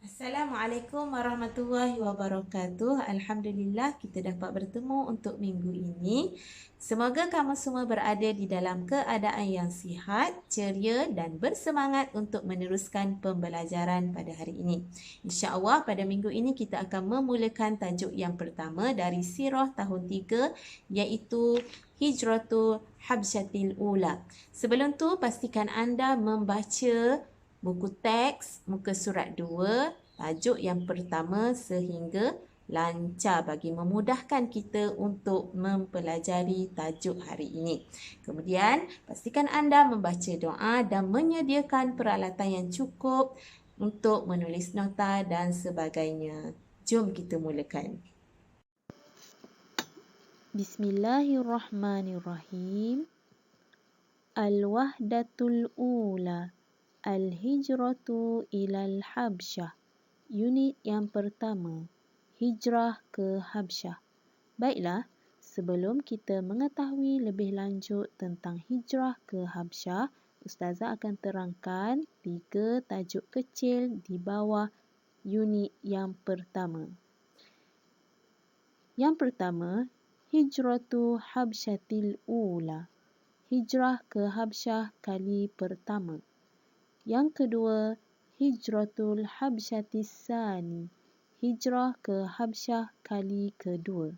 Assalamualaikum warahmatullahi wabarakatuh. Alhamdulillah kita dapat bertemu untuk minggu ini. Semoga kamu semua berada di dalam keadaan yang sihat, ceria dan bersemangat untuk meneruskan pembelajaran pada hari ini. InsyaAllah pada minggu ini kita akan memulakan tajuk yang pertama dari Sirah tahun 3 iaitu Hijratul Habsyatil Ula. Sebelum tu pastikan anda membaca buku teks muka surat 2, tajuk yang pertama sehingga lancar bagi memudahkan kita untuk mempelajari tajuk hari ini. Kemudian, pastikan anda membaca doa dan menyediakan peralatan yang cukup untuk menulis nota dan sebagainya. Jom kita mulakan. Bismillahirrahmanirrahim. Al-wahdatul ula. Al-hijratu ilal Habsyah. Unit yang pertama. Hijrah ke Habsyah. Baiklah, sebelum kita mengetahui lebih lanjut tentang hijrah ke Habsyah, Ustazah akan terangkan 3 tajuk kecil di bawah unit yang pertama. Yang pertama, Hijratu Habsyatil Ula. Hijrah ke Habsyah kali pertama. Yang kedua, Hijratul Habsyatis Sani. Hijrah ke Habsyah kali kedua.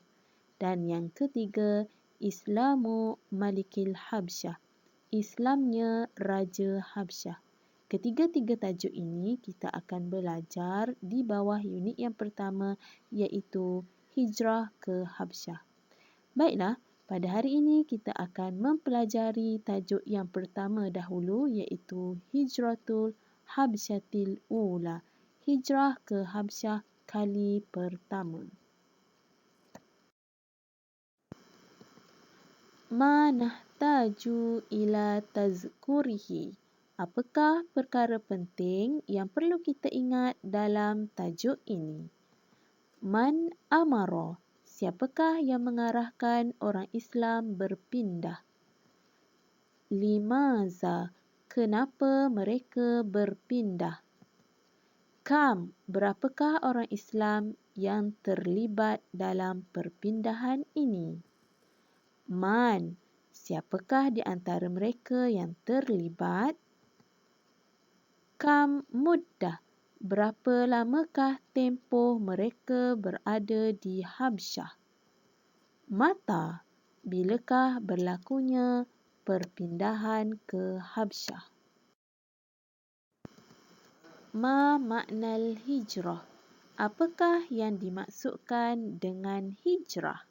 Dan yang ketiga, Islamu Malikil Habsyah. Islamnya Raja Habsyah. Ketiga-tiga tajuk ini kita akan belajar di bawah unit yang pertama iaitu Hijrah ke Habsyah. Baiklah, pada hari ini kita akan mempelajari tajuk yang pertama dahulu iaitu Hijratul Habsyatil Ula. Hijrah ke Habsyah kali pertama. Ma nahtaju ila tazkurihi. Apakah perkara penting yang perlu kita ingat dalam tajuk ini? Man amara. Siapakah yang mengarahkan orang Islam berpindah? Limaza. Kenapa mereka berpindah? Kam. Berapakah orang Islam yang terlibat dalam perpindahan ini? Man. Siapakah di antara mereka yang terlibat? Kam muddah. Berapa lamakah tempoh mereka berada di Habsyah? Mata. Bilakah berlakunya perpindahan ke Habsyah? Ma maknal hijrah. Apakah yang dimaksudkan dengan hijrah?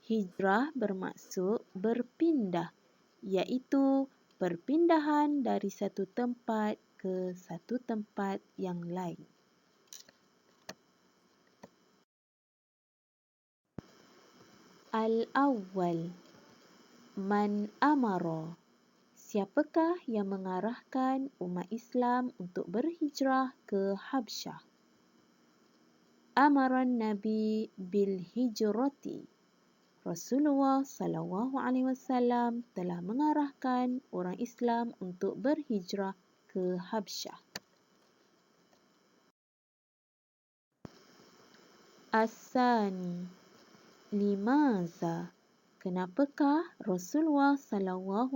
Hijrah bermaksud berpindah, iaitu perpindahan dari satu tempat ke satu tempat yang lain. Al-awwal. Man amara. Siapakah yang mengarahkan umat Islam untuk berhijrah ke Habsyah? Amaran Nabi bil hijrati. Rasulullah SAW telah mengarahkan orang Islam untuk berhijrah ke Habsyah. As-sani. Limaza. Kenapakah Rasulullah SAW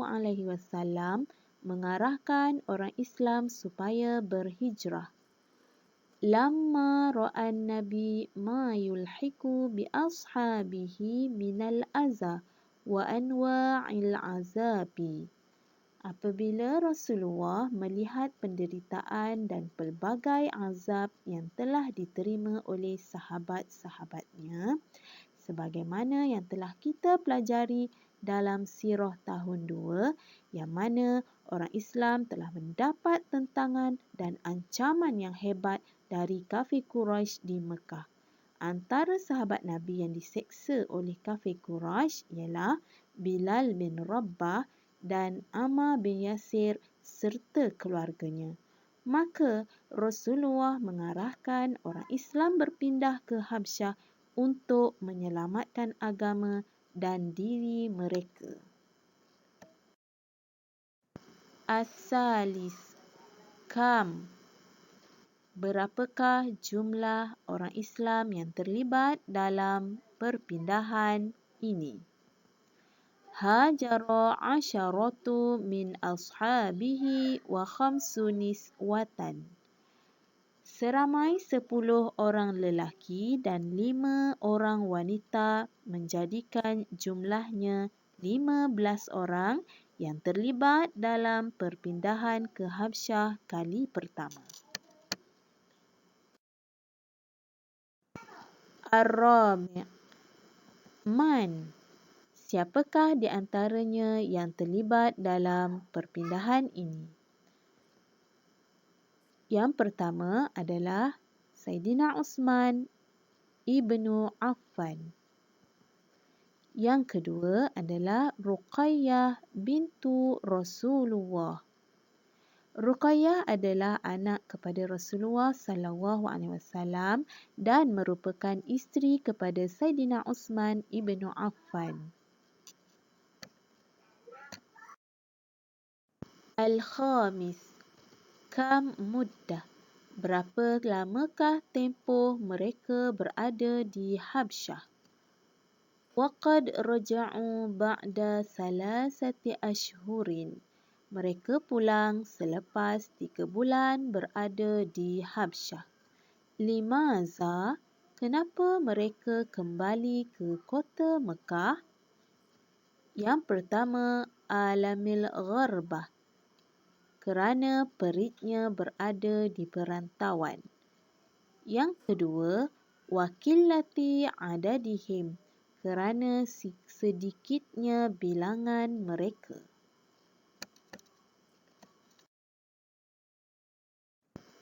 mengarahkan orang Islam supaya berhijrah? Lamma ra'an Nabi ma yulhiku bi ashabihi minal aza wa anwa'il azabi. Apabila Rasulullah melihat penderitaan dan pelbagai azab yang telah diterima oleh sahabat-sahabatnya, sebagaimana yang telah kita pelajari dalam Sirah tahun 2, yang mana orang Islam telah mendapat tentangan dan ancaman yang hebat dari kafir Quraisy di Mekah. Antara sahabat Nabi yang diseksa oleh kafir Quraisy ialah Bilal bin Rabah dan Ammar bin Yasir serta keluarganya. Maka Rasulullah mengarahkan orang Islam berpindah ke Habsyah untuk menyelamatkan agama dan diri mereka. As-salis. Kam. berapakah jumlah orang Islam yang terlibat dalam perpindahan ini? Hajara asyaratu min ashabihi wa khamsu niswatan. Seramai 10 orang lelaki dan 5 orang wanita menjadikan jumlahnya 15 orang yang terlibat dalam perpindahan ke Habsyah kali pertama. Ar-Rabi'. Man. Siapakah di antaranya yang terlibat dalam perpindahan ini? Yang pertama adalah Saidina Uthman ibnu Affan. Yang kedua adalah Ruqayyah bintu Rasulullah. Ruqayyah adalah anak kepada Rasulullah SAW dan merupakan isteri kepada Saidina Uthman ibnu Affan. Al-Khamis. Kam muddah. Berapa lamakah tempoh mereka berada di Habsyah? Waqad raja'u ba'da 3 ashhurin. Mereka pulang selepas 3 bulan berada di Habsyah. Limaza? Kenapa mereka kembali ke kota Mekah? Yang pertama, alamil gharbah. Kerana peritnya berada di perantauan. Yang kedua, wakillati adadihim. Kerana sedikitnya bilangan mereka.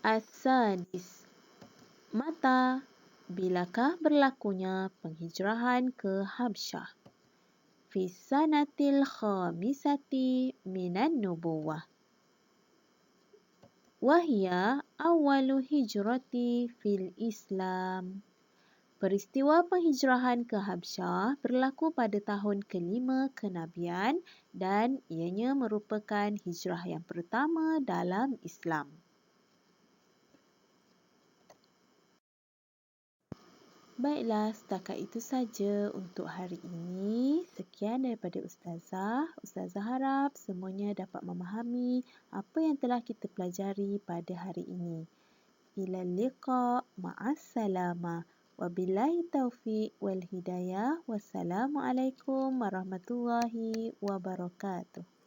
As-sadis. Mata. Bilakah berlakunya penghijrahan ke Habsyah? Fi sanatil khamisati minan nubuwah. Wahia awalu hijrati fil Islam. Peristiwa penghijrahan ke Habsyah berlaku pada tahun ke-5 kenabian dan ianya merupakan hijrah yang pertama dalam Islam. Baiklah, setakat itu saja untuk hari ini. Sekian daripada Ustazah. Ustazah harap semuanya dapat memahami apa yang telah kita pelajari pada hari ini. Ilal liqa, ma'assalamah. Wabillahi taufiq wal hidayah. Wassalamualaikum warahmatullahi wabarakatuh.